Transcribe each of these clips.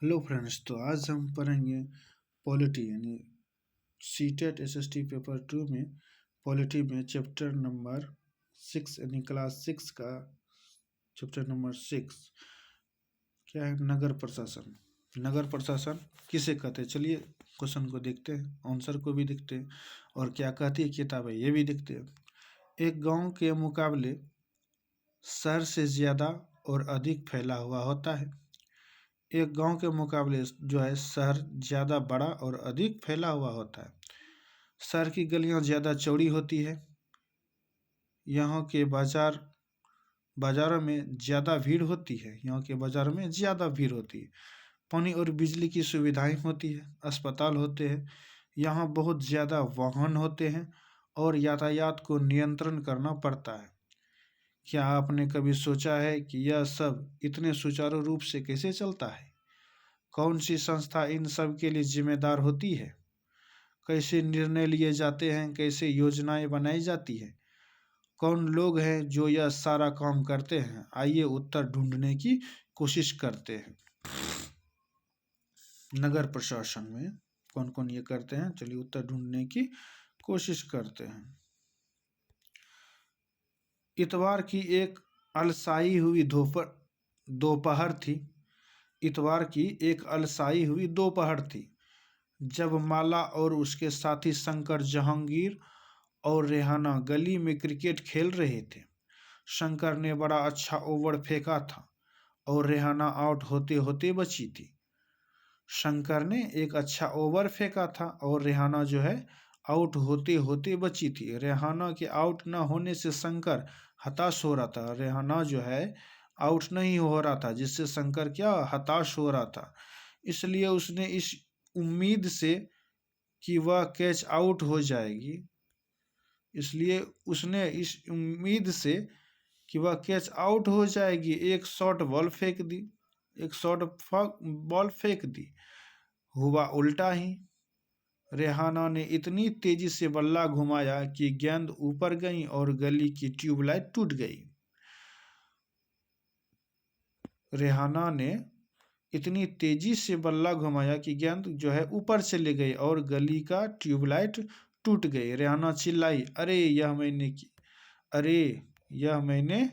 Hello friends, तो आज हम पढ़ेंगे पॉलिटी यानी सीटेट एसएसटी पेपर 2 में पॉलिटी में चैप्टर नंबर 6 यानी क्लास 6 का चैप्टर नंबर 6 क्या है? नगर प्रशासन। नगर प्रशासन किसे कहते हैं? चलिए क्वेश्चन को देखते हैं, आंसर को भी देखते हैं और क्या कहती है किताबें ये भी देखते हैं। एक गांव के मुकाबले शहर से ज़्यादा और अधिक फैला हुआ होता है। एक गांव के मुकाबले जो है शहर ज़्यादा बड़ा और अधिक फैला हुआ होता है। शहर की गलियां ज़्यादा चौड़ी होती है। यहाँ के बाज़ारों में ज़्यादा भीड़ होती है। यहाँ के बाज़ारों में ज़्यादा भीड़ होती है। पानी और बिजली की सुविधाएं होती है। अस्पताल होते हैं। यहाँ बहुत ज़्यादा वाहन होते हैं और यातायात को नियंत्रण करना पड़ता है। क्या आपने कभी सोचा है कि यह सब इतने सुचारू रूप से कैसे चलता है? कौन सी संस्था इन सब के लिए जिम्मेदार होती है? कैसे निर्णय लिए जाते हैं? कैसे योजनाएं बनाई जाती है? कौन लोग हैं जो यह सारा काम करते हैं? आइए उत्तर ढूंढने की कोशिश करते हैं। नगर प्रशासन में कौन कौन ये करते हैं, चलिए उत्तर ढूंढने की कोशिश करते हैं। इतवार की एक अलसाई हुई दोपहर थी। इतवार की एक अलसाई हुई दोपहर थी जब माला और उसके साथी शंकर, जहांगीर और रेहाना गली में क्रिकेट खेल रहे थे। शंकर ने बड़ा अच्छा ओवर फेंका था और रेहाना आउट होते होते बची थी। शंकर ने एक अच्छा ओवर फेंका था और रेहाना जो है आउट होते होते बची थी। रेहाना के आउट न होने से शंकर हताश हो रहा था। रेहाना जो है आउट नहीं हो रहा था, जिससे शंकर क्या हताश हो रहा था। इसलिए उसने इस उम्मीद से कि वह कैच आउट हो जाएगी, इसलिए उसने इस उम्मीद से कि वह कैच आउट हो जाएगी एक शॉर्ट बॉल फेंक दी। एक शॉर्ट बॉल फेंक दी। हुआ उल्टा ही। रेहाना ने इतनी तेजी से बल्ला घुमाया कि गेंद ऊपर गई और गली की ट्यूबलाइट टूट गई। रेहाना ने इतनी तेजी से बल्ला घुमाया कि गेंद जो है ऊपर चले गई और गली का ट्यूबलाइट टूट गई। रेहाना चिल्लाई, अरे यह मैंने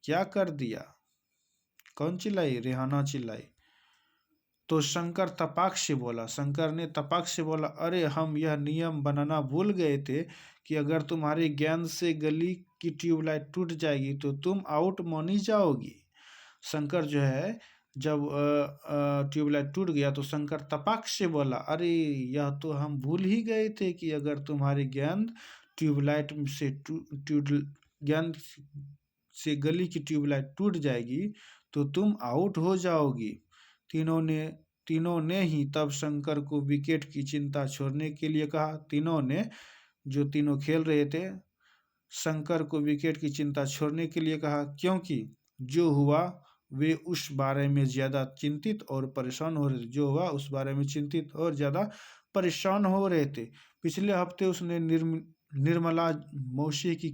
क्या कर दिया? कौन चिल्लाई? रेहाना चिल्लाई। तो शंकर ने तपाक से बोला, अरे हम यह नियम बनाना भूल गए थे कि अगर तुम्हारी गेंद से गली की ट्यूबलाइट टूट जाएगी तो तुम आउट मानी जाओगी। शंकर जो है जब ट्यूबलाइट टूट गया तो शंकर तपाक से बोला, अरे यह तो हम भूल ही गए थे कि अगर तुम्हारी गेंद ट्यूबलाइट से गेंद से गली की ट्यूबलाइट टूट जाएगी तो तुम आउट हो जाओगी। तीनों ने ही तब शंकर को विकेट की चिंता छोड़ने के लिए कहा। तीनों खेल रहे थे, शंकर को विकेट की चिंता छोड़ने के लिए कहा, क्योंकि जो हुआ वे उस बारे में ज़्यादा चिंतित और परेशान हो रहे थे। जो हुआ उस बारे में चिंतित और ज़्यादा परेशान हो रहे थे। पिछले हफ्ते उसने निर्मला मौसी की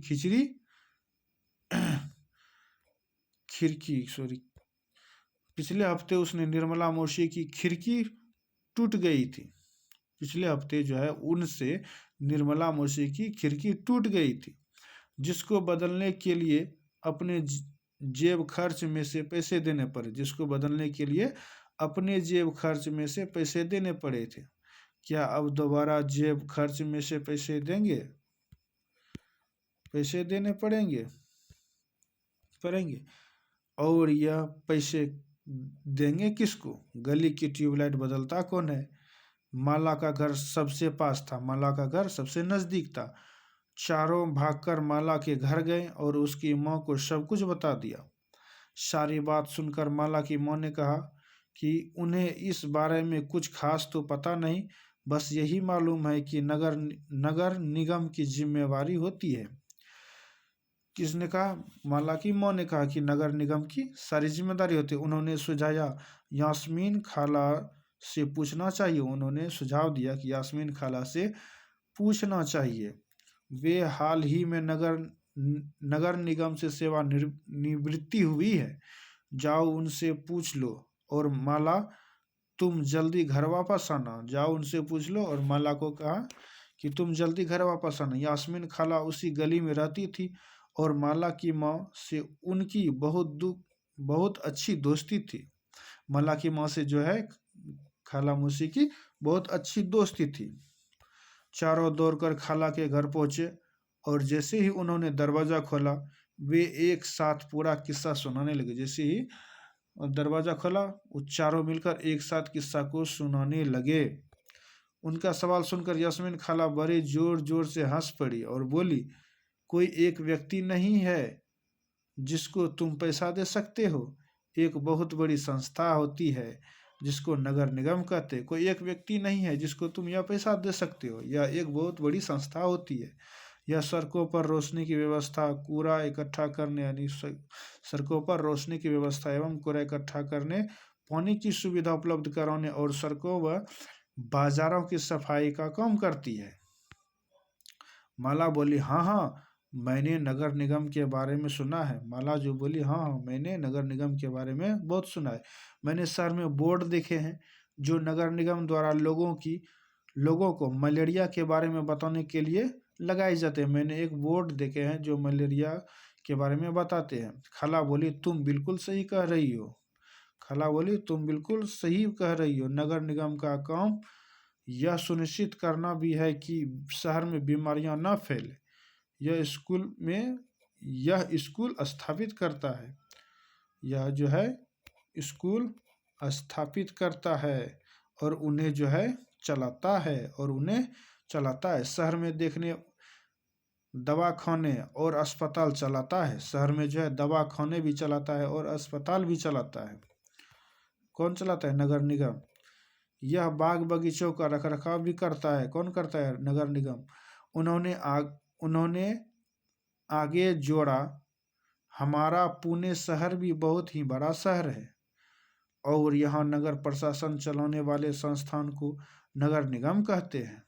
पिछले हफ्ते उसने निर्मला मौसी की खिड़की टूट गई थी। पिछले हफ्ते जो है उनसे निर्मला मौसी की खिड़की टूट गई थी, जिसको बदलने के लिए अपने जेब खर्च में से पैसे देने पड़े। क्या अब दोबारा जेब खर्च में से पैसे देंगे? पैसे देने पड़ेंगे। और यह पैसे देंगे किसको? गली की ट्यूबलाइट बदलता कौन है? माला का घर सबसे पास था, माला का घर सबसे नजदीक था। चारों भागकर माला के घर गए और उसकी माँ को सब कुछ बता दिया। सारी बात सुनकर माला की माँ ने कहा कि उन्हें इस बारे में कुछ खास तो पता नहीं, बस यही मालूम है कि नगर निगम की जिम्मेवारी होती है। किसने कहा? माला की माँ ने कहा कि नगर निगम की सारी जिम्मेदारी होती है। उन्होंने सुझाया यास्मीन खाला से पूछना चाहिए। उन्होंने सुझाव दिया कि यास्मीन खाला से पूछना चाहिए। वे हाल ही में नगर निगम से सेवा निवृत्ति हुई है। जाओ उनसे पूछ लो। और माला तुम जल्दी घर वापस आना, जाओ उनसे पूछ लो। और माला को कहा कि तुम जल्दी घर वापस आना। यास्मीन खाला उसी गली में रहती थी और माला की माँ से उनकी बहुत अच्छी दोस्ती थी। माला की माँ से जो है खाला मूसी की बहुत अच्छी दोस्ती थी। चारों दौड़कर खाला के घर पहुंचे और जैसे ही उन्होंने दरवाजा खोला वे एक साथ पूरा किस्सा सुनाने लगे। जैसे ही दरवाजा खोला वो चारों मिलकर एक साथ किस्सा को सुनाने लगे। उनका सवाल सुनकर यास्मीन खाला बड़े जोर जोर से हंस पड़ी और बोली, कोई एक व्यक्ति नहीं है जिसको तुम पैसा दे सकते हो? एक बहुत बड़ी संस्था होती है जिसको नगर निगम कहते हैं। कोई एक व्यक्ति नहीं है जिसको तुम यह पैसा दे सकते हो, यह एक बहुत बड़ी संस्था होती है। यह सड़कों पर रोशनी की व्यवस्था, कूड़ा इकट्ठा करने यानी सड़कों पर रोशनी की व्यवस्था एवं कूड़ा इकट्ठा करने, पानी की सुविधा उपलब्ध कराने और सड़कों व बाजारों की सफाई का काम करती है। माला बोली, हाँ हाँ, मैंने नगर निगम के बारे में सुना है। माला जो बोली, हाँ हाँ, मैंने नगर निगम के बारे में बहुत सुना है। मैंने शहर में बोर्ड देखे हैं जो नगर निगम द्वारा लोगों को मलेरिया के बारे में बताने के लिए लगाए जाते हैं। मैंने एक बोर्ड देखे हैं जो मलेरिया के बारे में बताते हैं। खाला बोली, तुम बिल्कुल सही कह रही हो। खाला बोली, तुम बिल्कुल सही कह रही हो। नगर निगम का काम यह सुनिश्चित करना भी है कि शहर में बीमारियां न फैले। यह स्कूल स्थापित करता है। यह जो है स्कूल स्थापित करता है और उन्हें जो है चलाता है। शहर में देखने दवा खाने और अस्पताल चलाता है। शहर में जो है दवा खाने भी चलाता है और अस्पताल भी चलाता है। कौन चलाता है? नगर निगम। यह बाग बगीचों का रखरखाव भी करता है। कौन करता है? नगर निगम। उन्होंने आगे जोड़ा, हमारा पुणे शहर भी बहुत ही बड़ा शहर है और यहाँ नगर प्रशासन चलाने वाले संस्थान को नगर निगम कहते हैं।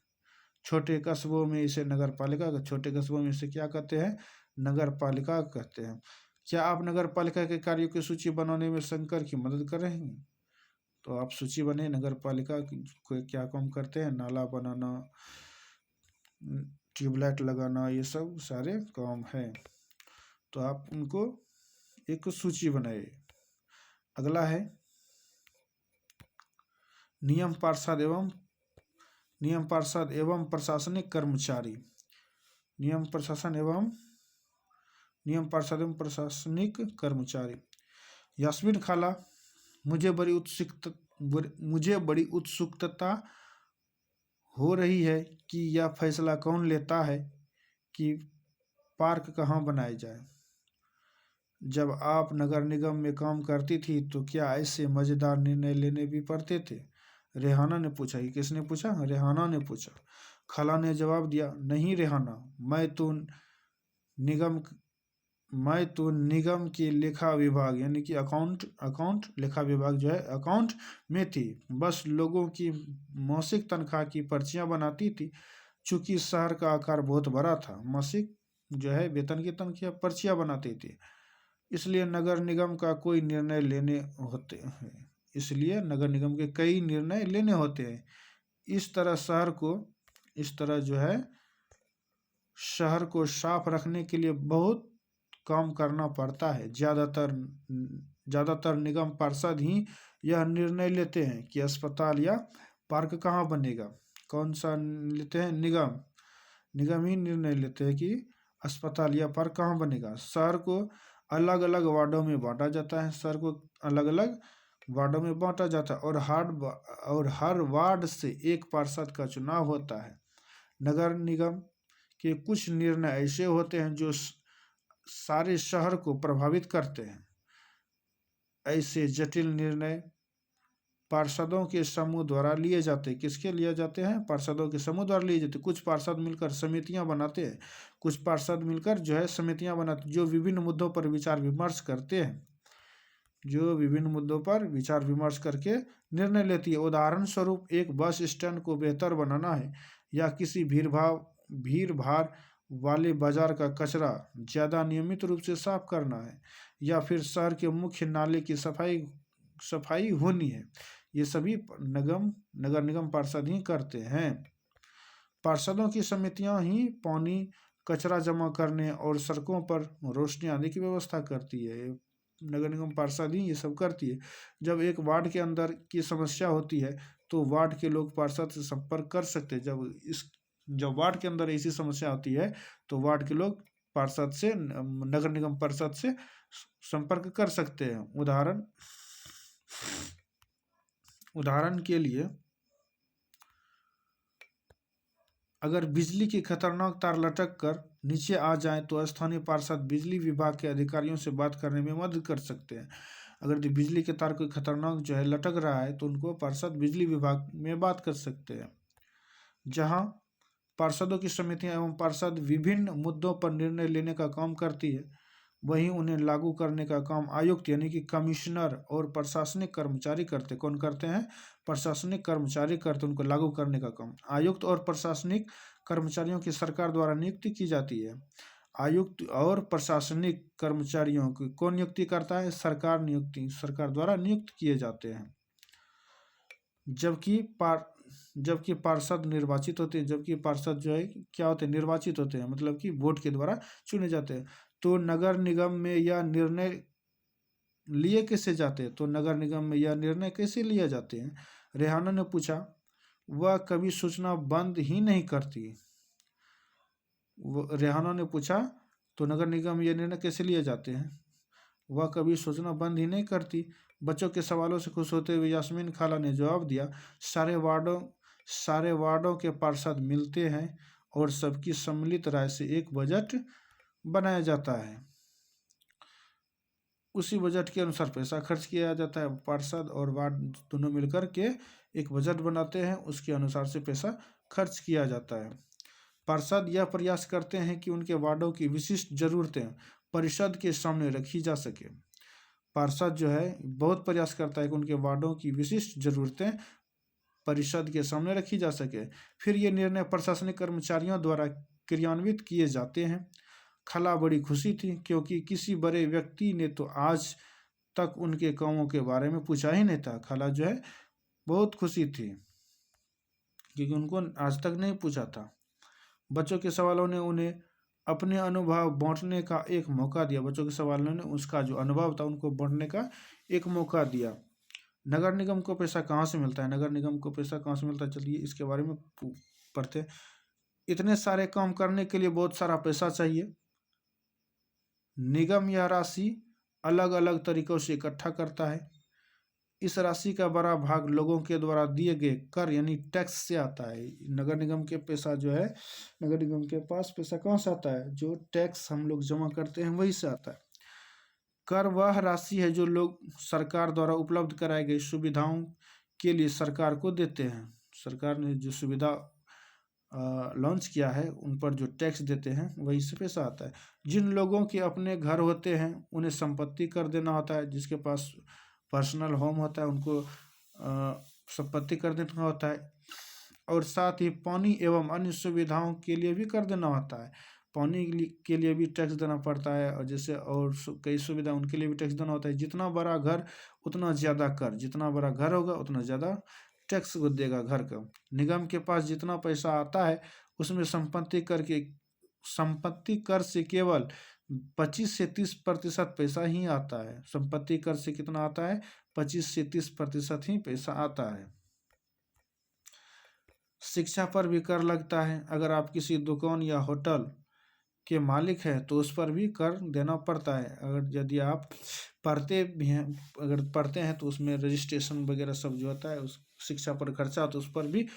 छोटे कस्बों में इसे नगर पालिका, छोटे कस्बों में इसे क्या कहते हैं? नगर पालिका कहते हैं। क्या आप नगर पालिका के कार्यों की सूची बनाने में शंकर की मदद करेंगे? तो आप सूची बने नगर पालिका को क्या काम करते हैं? नाला बनाना, ट्यूबलाइट लगाना, ये सब सारे काम हैं। तो आप उनको एक सूची बनाए। अगला है नियम पार्षद एवं प्रशासनिक कर्मचारी। नियम पार्षद एवं प्रशासनिक कर्मचारी। यास्मीन खाला, मुझे बड़ी उत्सुकता हो रही है कि यह फैसला कौन लेता है कि पार्क कहाँ बनाया जाए। जब आप नगर निगम में काम करती थी तो क्या ऐसे मजेदार निर्णय लेने भी पड़ते थे? रेहाना ने पूछा। ये किसने पूछा? रेहाना ने पूछा। खाला ने जवाब दिया, नहीं रेहाना, मैं तो निगम के लेखा विभाग यानी कि अकाउंट लेखा विभाग जो है अकाउंट में थी। बस लोगों की मासिक तनख्वाह की पर्चियां बनाती थी। चूंकि शहर का आकार बहुत बड़ा था, मासिक जो है वेतन की तनख्वाह पर्चियां बनाती थी। इसलिए नगर निगम के कई निर्णय लेने होते हैं। इस तरह जो है शहर को साफ रखने के लिए बहुत काम करना पड़ता है। ज्यादातर निगम पार्षद ही यह निर्णय लेते हैं कि अस्पताल या पार्क कहाँ बनेगा। कौन सा लेते हैं? निगम ही निर्णय लेते हैं कि अस्पताल या पार्क कहाँ बनेगा। शहर को अलग अलग वार्डों में बांटा जाता है और हर वार्ड से एक पार्षद का चुनाव होता है। नगर निगम के कुछ निर्णय ऐसे होते हैं जो सारे शहर को प्रभावित करते हैं। ऐसे जटिल निर्णय पार्षदों के समूह द्वारा लिए जाते हैं। किसके लिए जाते हैं? पार्षदों के समूह द्वारा लिए जाते हैं। कुछ पार्षद मिलकर समितियां बनाते हैं। जो विभिन्न मुद्दों पर विचार विमर्श करके निर्णय लेती है। उदाहरण स्वरूप एक बस स्टैंड को बेहतर बनाना है, या किसी भीड़ भाड़ वाले बाजार का कचरा ज्यादा नियमित रूप से साफ करना है, या फिर शहर के मुख्य नाले की सफाई होनी है। ये सभी नगर निगम पार्षद ही करते हैं। पार्षदों की समितियां ही पानी, कचरा जमा करने और सड़कों पर रोशनी आदि की व्यवस्था करती है। नगर निगम पार्षद ही ये सब करती है। जब एक वार्ड के अंदर की समस्या होती है तो वार्ड के लोग पार्षद से संपर्क कर सकते हैं। जब वार्ड के अंदर ऐसी समस्या होती है तो वार्ड के लोग पार्षद से, नगर निगम पार्षद से संपर्क कर सकते हैं। उदाहरण के लिए, अगर बिजली की खतरनाक तार लटक कर नीचे आ जाए तो स्थानीय पार्षद बिजली विभाग के अधिकारियों से बात करने में मदद कर सकते हैं। अगर बिजली के तार कोई खतरनाक जो है लटक रहा है तो उनको पार्षद बिजली विभाग में बात कर सकते हैं। जहां पार्षदों की समितियां एवं पार्षद विभिन्न मुद्दों पर निर्णय लेने का काम करती है, वहीं उन्हें लागू करने का काम आयुक्त यानी कि कमिश्नर और प्रशासनिक कर्मचारी करते। कौन करते हैं? प्रशासनिक कर्मचारी करते। उनको लागू करने का काम आयुक्त और प्रशासनिक कर्मचारियों की सरकार द्वारा नियुक्ति की जाती है। आयुक्त और प्रशासनिक कर्मचारियों की कौन नियुक्ति करता है? सरकार द्वारा नियुक्त किए जाते हैं। जबकि पार्षद निर्वाचित होते हैं। जबकि पार्षद जो है क्या होते हैं? निर्वाचित होते हैं, मतलब कि वोट के द्वारा चुने जाते हैं। तो नगर निगम में यह निर्णय लिए कैसे जाते हैं? तो नगर निगम में यह निर्णय कैसे लिए जाते हैं? रेहाना ने पूछा। वह कभी सूचना बंद ही नहीं करती। रेहाना ने पूछा तो नगर निगम में यह निर्णय कैसे लिए जाते हैं? वह कभी सूचना बंद ही नहीं करती। बच्चों के सवालों से खुश होते हुए यास्मीन खाला ने जवाब दिया, सारे वार्डों के पार्षद मिलते हैं और सबकी सम्मिलित राय से एक बजट बनाया जाता है। उसी बजट के अनुसार पैसा खर्च किया जाता है। पार्षद और वार्ड दोनों मिलकर के एक बजट बनाते हैं, उसके अनुसार से पैसा खर्च किया जाता है। पार्षद यह प्रयास करते हैं कि उनके वार्डों की विशिष्ट जरूरतें परिषद के सामने रखी जा सके। पार्षद जो है बहुत प्रयास करता है कि उनके वार्डों की विशिष्ट जरूरतें परिषद के सामने रखी जा सके। फिर ये निर्णय प्रशासनिक कर्मचारियों द्वारा क्रियान्वित किए जाते हैं। खाला बड़ी खुशी थी क्योंकि किसी बड़े व्यक्ति ने तो आज तक उनके कामों के बारे में पूछा ही नहीं था। खाला जो है बहुत खुशी थी क्योंकि उनको आज तक नहीं पूछा था। बच्चों के सवालों ने उन्हें अपने अनुभव बांटने का एक मौका दिया। बच्चों के सवालों ने उसका जो अनुभव था उनको बांटने का एक मौका दिया। नगर निगम को पैसा कहाँ से मिलता है? नगर निगम को पैसा कहाँ से मिलता है? चलिए इसके बारे में पढ़ते। इतने सारे काम करने के लिए बहुत सारा पैसा चाहिए। निगम यह राशि अलग अलग तरीकों से इकट्ठा करता है। इस राशि का बड़ा भाग लोगों के द्वारा दिए गए कर यानी टैक्स से आता है। नगर निगम के पैसा जो है, नगर निगम के पास पैसा कहाँ से आता है? जो टैक्स हम लोग जमा करते हैं वही से आता है। कर वह राशि है जो लोग सरकार द्वारा उपलब्ध कराई गई सुविधाओं के लिए सरकार को देते हैं। सरकार ने जो सुविधा लॉन्च किया है उन पर जो टैक्स देते हैं वही से पैसा आता है। जिन लोगों के अपने घर होते हैं उन्हें संपत्ति कर देना होता है। जिसके पास पर्सनल होम होता है उनको संपत्ति कर देना होता है। और साथ ही पानी एवं अन्य सुविधाओं के लिए भी कर देना होता है। पानी के लिए भी टैक्स देना पड़ता है और जैसे और कई सुविधा उनके लिए भी टैक्स देना होता है। जितना बड़ा घर उतना ज़्यादा कर, जितना बड़ा घर होगा उतना ज़्यादा टैक्स देगा घर का। निगम के पास जितना पैसा आता है उसमें संपत्ति कर से केवल 25 से 30% पैसा ही आता है। संपत्ति कर से कितना आता है? 25 से 30% ही पैसा आता है। शिक्षा पर भी कर लगता है। अगर आप किसी दुकान या होटल के मालिक हैं तो उस पर भी कर देना पड़ता है। अगर यदि आप पढ़ते भी हैं, अगर पढ़ते हैं तो उसमें रजिस्ट्रेशन वगैरह सब जो होता है उस शिक्षा पर खर्चा तो उस पर भी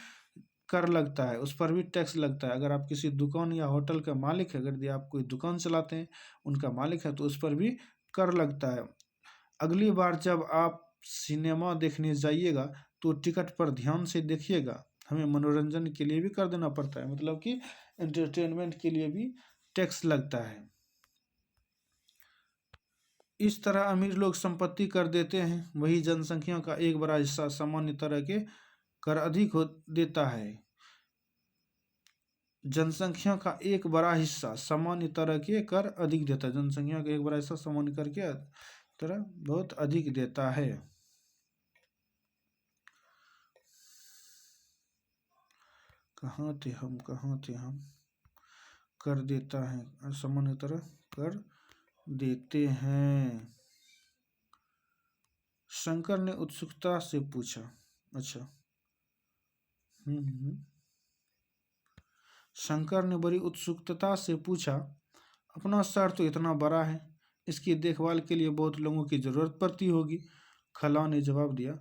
कर लगता है, उस पर भी टैक्स लगता है। अगर आप किसी दुकान या होटल का मालिक है, अगर यदि आप कोई दुकान चलाते हैं उनका मालिक है तो उस पर भी कर लगता है। अगली बार जब आप सिनेमा देखने जाइएगा तो टिकट पर ध्यान से देखिएगा। हमें मनोरंजन के लिए भी कर देना पड़ता है, मतलब कि एंटरटेनमेंट के लिए भी टैक्स लगता है। इस तरह अमीर लोग संपत्ति कर देते हैं, वही जनसंख्या का एक बड़ा हिस्सा सामान्य तरह के कर अधिक देता है। जनसंख्या का एक बड़ा हिस्सा सामान्य तरह के कर अधिक देता है। जनसंख्या का एक बड़ा हिस्सा सामान्य कर के तरह बहुत अधिक देता है। कहाँ थे हम कर देता है, सामान्य तरह कर देते हैं। शंकर ने उत्सुकता से पूछा। अच्छा। शंकर ने बड़ी उत्सुकता से पूछा, अपना शहर तो इतना बड़ा है, इसकी देखभाल के लिए बहुत लोगों की जरूरत पड़ती होगी। खला ने जवाब दिया,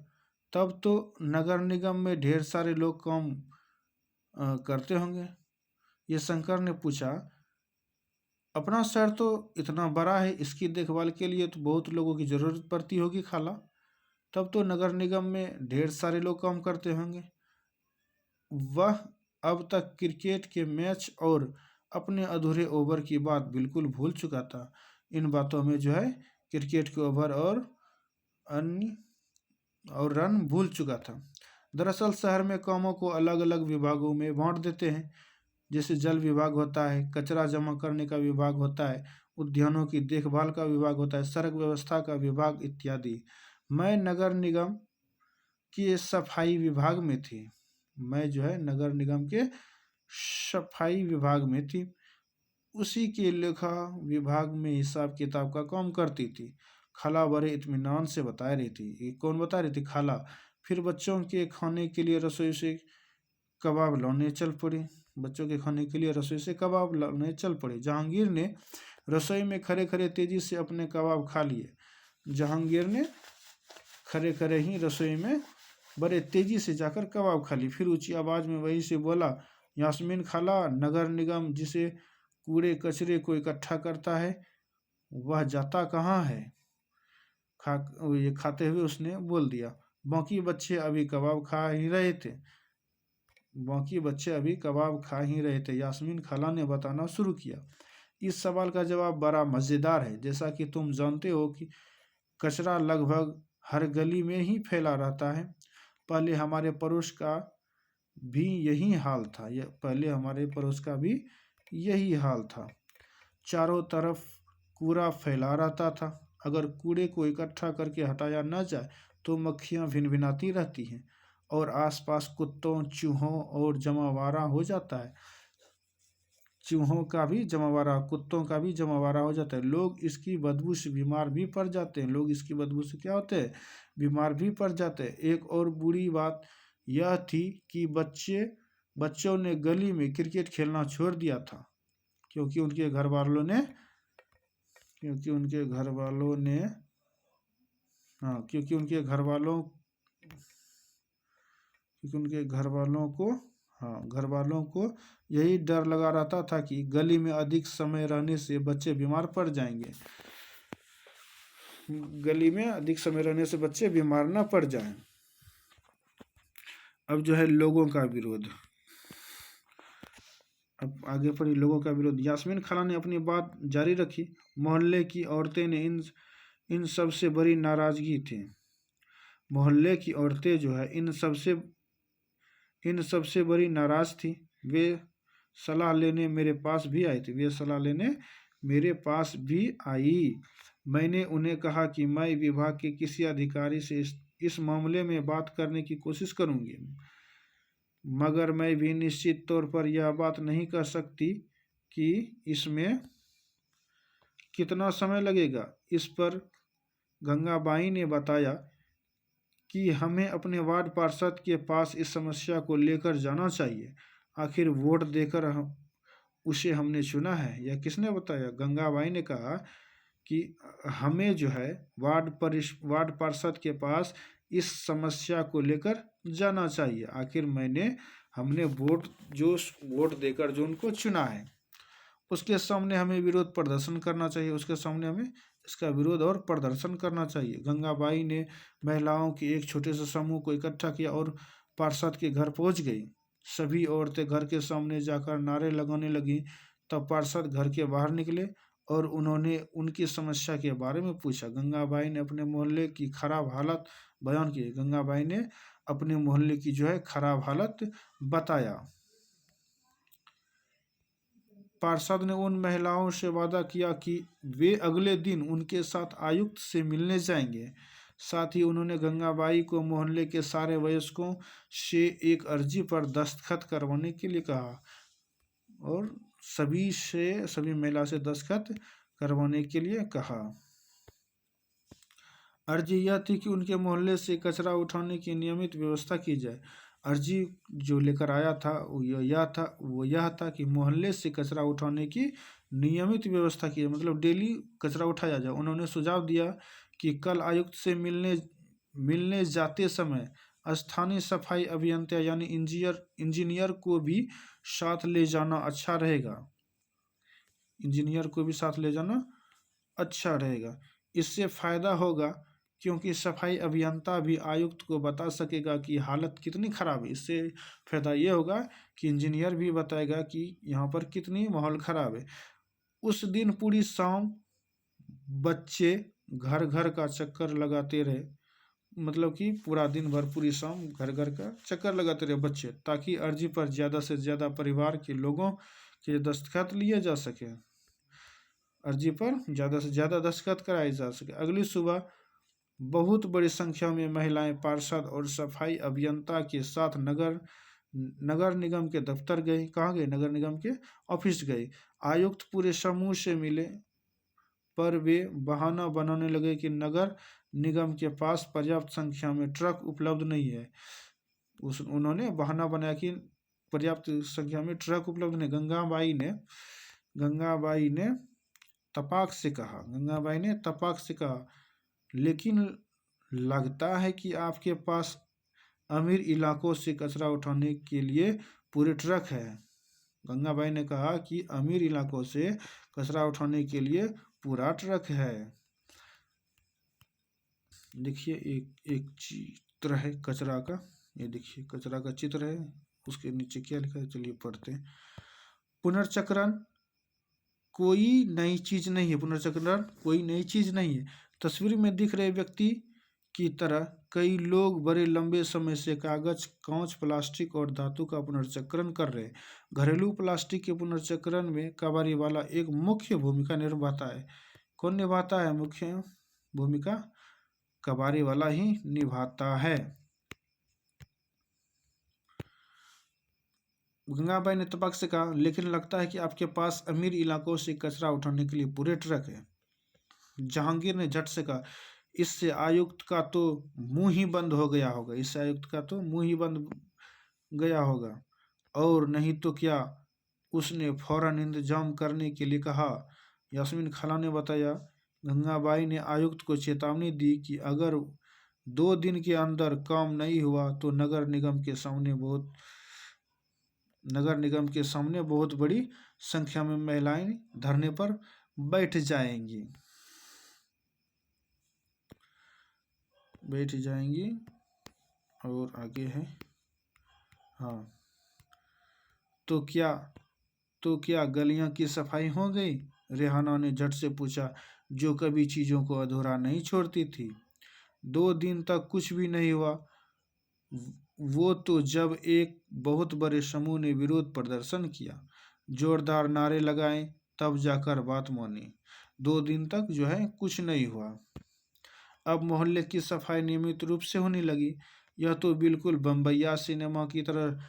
तब तो नगर निगम में ढेर सारे लोग काम करते होंगे। ये शंकर ने पूछा, अपना शहर तो इतना बड़ा है, इसकी देखभाल के लिए तो बहुत लोगों की जरूरत पड़ती होगी खाला। तब तो नगर निगम में ढेर सारे लोग काम करते होंगे। वह अब तक क्रिकेट के मैच और अपने अधूरे ओवर की बात बिल्कुल भूल चुका था। इन बातों में जो है क्रिकेट के ओवर और अन्य और रन भूल चुका था। दरअसल शहर में कामों को अलग अलग विभागों में बांट देते हैं। जैसे जल विभाग होता है, कचरा जमा करने का विभाग होता है, उद्यानों की देखभाल का विभाग होता है, सड़क व्यवस्था का विभाग इत्यादि। मैं नगर निगम के सफाई विभाग में थी। मैं जो है नगर निगम के सफाई विभाग में थी। उसी के लेखा विभाग में हिसाब किताब का काम करती थी। खाला बड़े इत्मीनान से बता रही थी। ये कौन बता रही थी? खाला। फिर बच्चों के खाने के लिए रसोई से कबाब लाने चल पड़ी। बच्चों के खाने के लिए रसोई से कबाब लाने चल पड़े। जहांगीर ने रसोई में खड़े खड़े तेजी से अपने कबाब खा लिए। जहांगीर ने खड़े खड़े ही रसोई में बड़े तेजी से जाकर कबाब खा ली। फिर ऊंची आवाज में वही से बोला, यास्मीन खाला, नगर निगम जिसे कूड़े कचरे को इकट्ठा करता है वह जाता कहाँ है? ये खाते हुए उसने बोल दिया, बाकी बच्चे अभी कबाब खा ही रहे थे। बाकी बच्चे अभी कबाब खा ही रहे थे, यास्मीन खाला ने बताना शुरू किया। इस सवाल का जवाब बड़ा मज़ेदार है। जैसा कि तुम जानते हो कि कचरा लगभग हर गली में ही फैला रहता है। पहले हमारे पड़ोस का भी यही हाल था। पहले हमारे पड़ोस का भी यही हाल था। चारों तरफ कूड़ा फैला रहता था। अगर कूड़े को इकट्ठा करके हटाया न जाए तो मक्खियाँ भिनभिनाती रहती हैं और आसपास कुत्तों, चूहों और जमावारा हो जाता है। चूहों का भी जमावारा, कुत्तों का भी जमावारा हो जाता है। लोग इसकी बदबू से बीमार भी पड़ जाते हैं। लोग इसकी बदबू से क्या होते हैं? बीमार भी पड़ जाते हैं। एक और बुरी बात यह थी कि बच्चों ने गली में क्रिकेट खेलना छोड़ दिया था क्योंकि उनके घर वालों ने क्योंकि उनके घर वालों ने क्योंकि उनके घर वालों क्योंकि उनके घर वालों को यही डर लगा रहता था कि गली में अधिक समय रहने से बच्चे बीमार पड़ जाएंगे। गली में अधिक समय रहने से बच्चे बीमार न पड़ जाएं। अब जो है लोगों का विरोध। अब आगे पढ़ी लोगों का विरोध। यास्मीन खाला ने अपनी बात जारी रखी। मोहल्ले की औरतें ने इन सबसे बड़ी नाराजगी थी। मोहल्ले की औरतें जो है इन सबसे बड़ी नाराज थी। वे सलाह लेने मेरे पास भी आई थी। मैंने उन्हें कहा कि मैं विभाग के किसी अधिकारी से इस मामले में बात करने की कोशिश करूंगी, मगर मैं भी निश्चित तौर पर यह बात नहीं कर सकती कि इसमें कितना समय लगेगा। इस पर गंगाबाई ने बताया कि हमें अपने वार्ड पार्षद के पास इस समस्या को लेकर जाना चाहिए। आखिर वोट देकर उसे हमने चुना है। यह किसने बताया? गंगाबाई ने कहा कि हमें जो है वार्ड पार्षद के पास इस समस्या को लेकर जाना चाहिए। आखिर हमने वोट देकर जो उनको चुना है उसके सामने हमें विरोध प्रदर्शन करना चाहिए। उसके सामने हमें इसका विरोध और प्रदर्शन करना चाहिए। गंगाबाई ने महिलाओं के एक छोटे से समूह को इकट्ठा किया और पार्षद के घर पहुंच गई। सभी औरतें घर के सामने जाकर नारे लगाने लगी। तब पार्षद घर के बाहर निकले और उन्होंने उनकी समस्या के बारे में पूछा। गंगाबाई ने अपने मोहल्ले की खराब हालत बयान की। गंगाबाई ने अपने मोहल्ले की जो है खराब हालत बताया। पार्षद ने उन महिलाओं से वादा किया कि वे अगले दिन उनके साथ आयुक्त से मिलने जाएंगे। साथ ही उन्होंने गंगाबाई को मोहल्ले के सारे वयस्कों से एक अर्जी पर दस्तखत करवाने के लिए कहा और सभी महिला से दस्तखत करवाने के लिए कहा। अर्जी यह थी कि उनके मोहल्ले से कचरा उठाने की नियमित व्यवस्था की जाए। अर्जी जो लेकर आया था वो यह था कि मोहल्ले से कचरा उठाने की नियमित व्यवस्था की जाए, मतलब डेली कचरा उठाया जाए। उन्होंने सुझाव दिया कि कल आयुक्त से मिलने जाते समय स्थानीय सफाई अभियंता यानी इंजीनियर को भी साथ ले जाना अच्छा रहेगा। इंजीनियर को भी साथ ले जाना अच्छा रहेगा। इससे फायदा होगा क्योंकि सफाई अभियंता भी आयुक्त को बता सकेगा कि हालत कितनी खराब है। इससे फायदा ये होगा कि इंजीनियर भी बताएगा कि यहाँ पर कितनी माहौल खराब है। उस दिन पूरी शाम बच्चे घर घर का चक्कर लगाते रहे, मतलब कि पूरा दिन भर पूरी शाम घर घर का चक्कर लगाते रहे बच्चे, ताकि अर्जी पर ज़्यादा से ज़्यादा परिवार के लोगों के दस्तखत लिए जा सके, अर्जी पर ज़्यादा से ज़्यादा दस्तखत कराए जा सके। अगली सुबह बहुत बड़ी संख्या में महिलाएं पार्षद और सफाई अभियंता के साथ नगर निगम के दफ्तर गए। कहाँ गए? नगर निगम के ऑफिस गए। आयुक्त पूरे समूह से मिले, पर वे बहाना बनाने लगे कि नगर निगम के पास पर्याप्त संख्या में ट्रक उपलब्ध नहीं है। उन्होंने बहाना बनाया कि पर्याप्त संख्या में ट्रक उपलब्ध नहीं। गंगाबाई ने तपाक से कहा, लेकिन लगता है कि आपके पास अमीर इलाकों से कचरा उठाने के लिए पूरे ट्रक है। गंगाबाई ने कहा कि अमीर इलाकों से कचरा उठाने के लिए पूरा ट्रक है। देखिए एक चित्र है कचरा का, ये देखिए कचरा का चित्र है, उसके नीचे क्या लिखा है चलिए पढ़ते हैं। पुनर्चक्रण कोई नई चीज नहीं है। तस्वीर में दिख रहे व्यक्ति की तरह कई लोग बड़े लंबे समय से कागज, कांच, प्लास्टिक और धातु का पुनर्चक्रण कर रहे हैं। घरेलू प्लास्टिक के पुनर्चक्रण में कबाड़ी वाला एक मुख्य भूमिका निभाता है। कौन निभाता है मुख्य भूमिका? कबाड़ी वाला ही निभाता है। गंगाबाई ने तपक से कहा, लेकिन लगता है कि आपके पास अमीर इलाकों से कचरा उठाने के लिए पूरे ट्रक है। जहांगीर ने झट से कहा, इससे आयुक्त का तो मुंह ही बंद गया होगा। और नहीं तो क्या? उसने फौरन इंतजाम करने के लिए कहा। यास्मीन खाला ने बताया, गंगाबाई ने आयुक्त को चेतावनी दी कि अगर 2 दिन के अंदर काम नहीं हुआ तो नगर निगम के सामने बहुत बड़ी संख्या में महिलाएं धरने पर बैठ जाएंगी। और आगे है, हाँ, तो क्या गलियां की सफाई हो गई? रेहाना ने झट से पूछा, जो कभी चीजों को अधूरा नहीं छोड़ती थी। 2 दिन तक कुछ भी नहीं हुआ। वो तो जब एक बहुत बड़े समूह ने विरोध प्रदर्शन किया, जोरदार नारे लगाए, तब जाकर बात मानी। 2 दिन तक जो है कुछ नहीं हुआ। अब मोहल्ले की सफाई नियमित रूप से होने लगी। यह तो बिल्कुल बम्बैया सिनेमा की तरह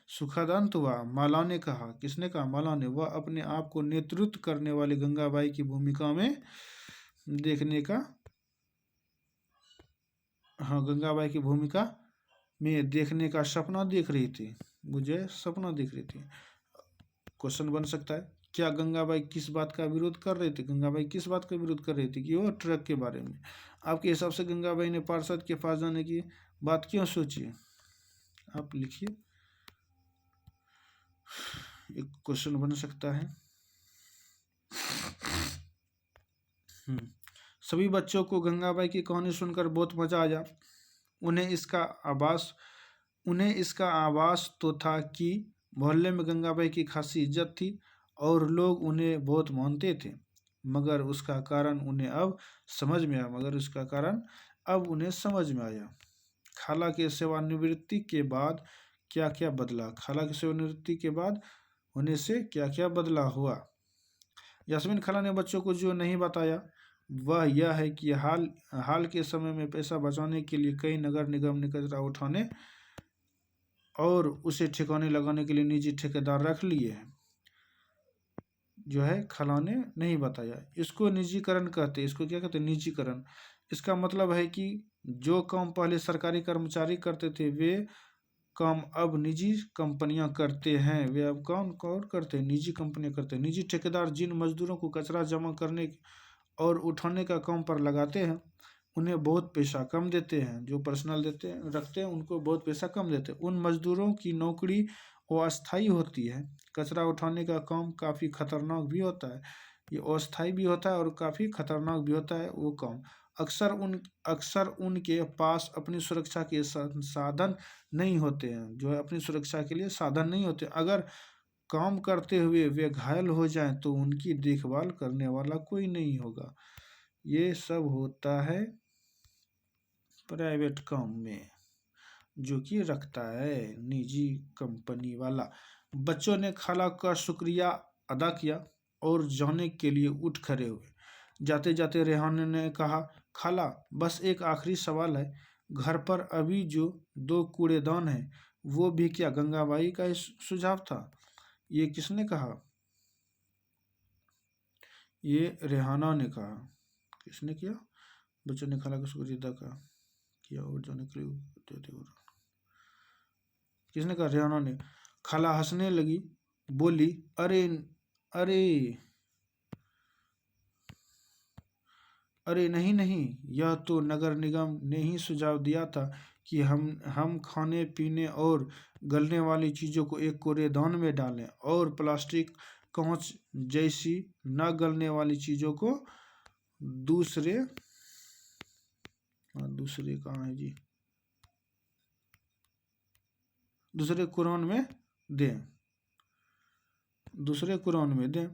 सुखद अंत हुआ। माला ने कहा। किसने कहा? माला ने। वह अपने आप को नेतृत्व करने वाली गंगाबाई की भूमिका में देखने का सपना देख रही थी। क्वेश्चन बन सकता है, क्या गंगाबाई किस बात का विरोध कर रही थी? कि वो ट्रक के बारे में। आपके हिसाब से गंगाबाई ने पार्षद के पास जाने की बात क्यों सोची? आप लिखिए, एक क्वेश्चन बन सकता है। सभी बच्चों को गंगाबाई की कहानी सुनकर बहुत मजा आया। उन्हें इसका आभास तो था कि मोहल्ले में गंगाबाई की खासी इज्जत थी और लोग उन्हें बहुत मानते थे, मगर उसका कारण उन्हें अब समझ में आया। खाला के सेवानिवृत्ति के बाद क्या क्या बदला? खाला की सेवानिवृत्ति के बाद होने से क्या क्या बदलाव हुआ। यास्मीन खाला ने बच्चों को जो नहीं बताया वह यह है कि हाल के समय में पैसा बचाने के लिए कई नगर निगम ने कचरा उठाने और उसे ठिकाने लगाने के लिए निजी ठेकेदार रख लिए हैं। जो है खाला ने नहीं बताया, इसको निजीकरण कहते हैं। इसको क्या कहते हैं? निजीकरण। इसका मतलब है कि जो काम पहले सरकारी कर्मचारी करते थे वे काम अब निजी कंपनियां करते हैं। वे अब कौन कौन करते हैं? निजी कंपनियां करते हैं। निजी ठेकेदार जिन मजदूरों को कचरा जमा करने और उठाने का काम पर लगाते हैं उन्हें बहुत पैसा कम देते हैं। जो पर्सनल रखते हैं उनको बहुत पैसा कम देते हैं। उन मजदूरों की नौकरी अस्थायी होती है। कचरा उठाने का काम काफ़ी खतरनाक भी होता है। ये अस्थायी भी होता है और काफ़ी खतरनाक भी होता है वो काम। अक्सर उनके पास अपनी सुरक्षा के साधन नहीं होते हैं। जो है अपनी सुरक्षा के लिए साधन नहीं होते। अगर काम करते हुए वे घायल हो जाएं तो उनकी देखभाल करने वाला कोई नहीं होगा। ये सब होता है प्राइवेट काम में, जो कि रखता है निजी कंपनी वाला। बच्चों ने खाला का शुक्रिया अदा किया और जाने के लिए उठ खड़े हुए। जाते जाते रेहान ने कहा, खाला बस एक आखिरी सवाल है। घर पर अभी जो 2 कूड़ेदान हैं वो भी क्या गंगाबाई का ही सुझाव था? ये किसने कहा? ये रेहाना ने कहा। किसने किया? बच्चों ने खाला का शुक्रिया अदा किया और जाने के लिए किसने कहा? रेहाना ने। खाला हंसने लगी, बोली, अरे अरे अरे नहीं नहीं, यह तो नगर निगम ने ही सुझाव दिया था कि हम खाने पीने और गलने वाली चीज़ों को एक कूड़ेदान में डालें और प्लास्टिक, कांच जैसी न गलने वाली चीज़ों को दूसरे कहाँ है जी, दूसरे कुरान में दें।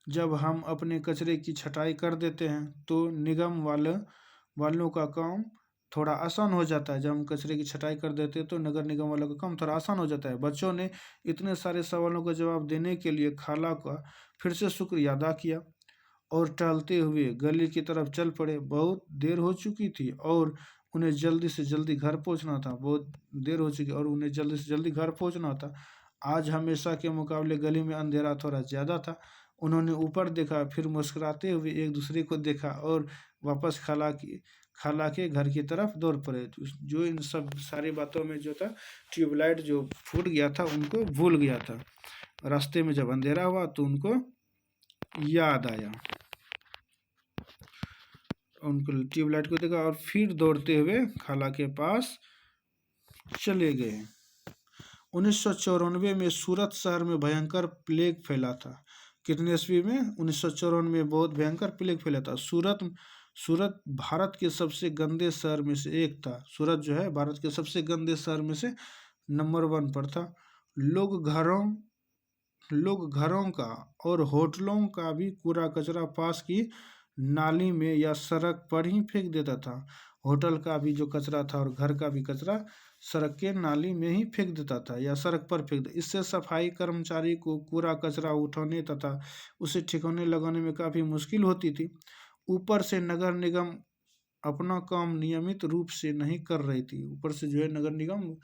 जब हम अपने कचरे की छटाई कर देते हैं तो निगम वालों का काम थोड़ा आसान हो जाता है। जब हम कचरे की छटाई कर देते हैं तो नगर निगम वालों का काम थोड़ा आसान हो जाता है। बच्चों ने इतने सारे सवालों का जवाब देने के लिए खाला का फिर से शुक्रिया अदा किया और टहलते हुए गली की तरफ चल पड़े। बहुत देर हो चुकी थी और उन्हें जल्दी से जल्दी घर पहुंचना था। आज हमेशा के मुकाबले गली में अंधेरा थोड़ा ज़्यादा था। उन्होंने ऊपर देखा, फिर मुस्कुराते हुए एक दूसरे को देखा और वापस खाला के घर की तरफ दौड़ पड़े। जो इन सब सारी बातों में जो था, ट्यूबलाइट जो फूट गया था उनको भूल गया था। रास्ते में जब अंधेरा हुआ तो उनको याद आया, उनको ट्यूबलाइट को देखा और फिर दौड़ते हुए खाला के पास चले गए। 1994 में सूरत शहर में भयंकर प्लेग फैला था। कितने ईस्वी में? 1994 में बहुत भयंकर प्लेग फैला था। सूरत भारत के सबसे गंदे शहर में से एक था। सूरत जो है भारत के सबसे गंदे शहर में से नंबर 1 पर था। लोग घरों का और होटलों का भी कूड़ा कचरा पास की नाली में या सड़क पर ही फेंक देता था। होटल का भी जो कचरा था और घर का भी कचरा सड़क के नाली में ही फेंक देता था या सड़क पर फेंक देता। इससे सफाई कर्मचारी को कूड़ा कचरा उठाने तथा उसे ठिकाने लगाने में काफ़ी मुश्किल होती थी। ऊपर से नगर निगम अपना काम नियमित रूप से नहीं कर रही थी। ऊपर से जो है नगर निगम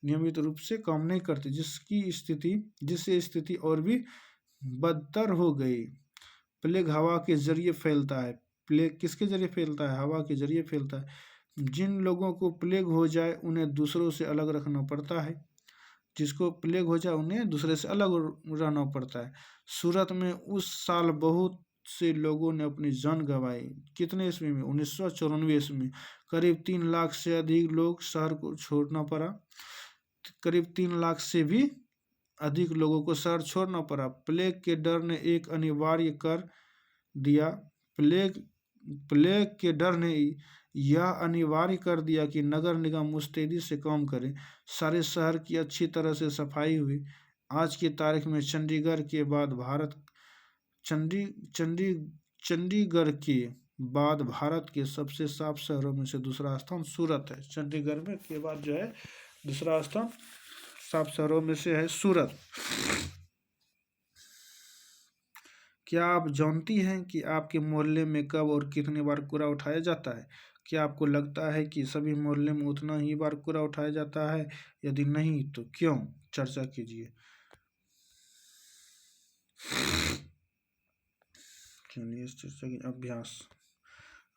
नियमित रूप से काम नहीं करती, जिससे स्थिति और भी बदतर हो गई। प्लेग हवा के जरिए फैलता है। प्लेग किसके जरिए फैलता है? हवा के जरिए फैलता है। जिन लोगों को प्लेग हो जाए उन्हें दूसरों से अलग रखना पड़ता है। जिसको प्लेग हो जाए उन्हें दूसरे से अलग रहना पड़ता है। सूरत में उस साल बहुत से लोगों ने अपनी जान गंवाई। कितने ईस्वी में? 1994 ईस्वी में। करीब 3 लाख से अधिक लोग शहर को छोड़ना पड़ा। करीब 3 लाख से भी अधिक लोगों को शहर छोड़ना पड़ा। प्लेग के डर ने एक अनिवार्य कर दिया। प्लेग के डर ने यह अनिवार्य कर दिया कि नगर निगम मुस्तैदी से काम करे। सारे शहर की अच्छी तरह से सफाई हुई। आज की तारीख में चंडीगढ़ के बाद भारत के सबसे साफ शहरों में से दूसरा स्थान सूरत है। चंडीगढ़ में के बाद जो है दूसरा स्थान साफ शहरों में से है सूरत। क्या आप जानती हैं कि आपके मोहल्ले में कब और कितनी बार कूड़ा उठाया जाता है? क्या आपको लगता है कि सभी मोहल्ले में उतना ही बार कूड़ा उठाया जाता है? यदि नहीं तो क्यों? चर्चा कीजिए। चलिए इस चर्चा की अभ्यास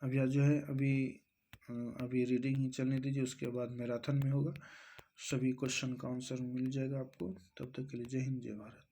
अभ्यास जो है अभी रीडिंग ही चलने दीजिए, उसके बाद मैराथन में होगा। सभी क्वेश्चन का आंसर मिल जाएगा आपको। तब तक के लिए जय हिंद जय भारत।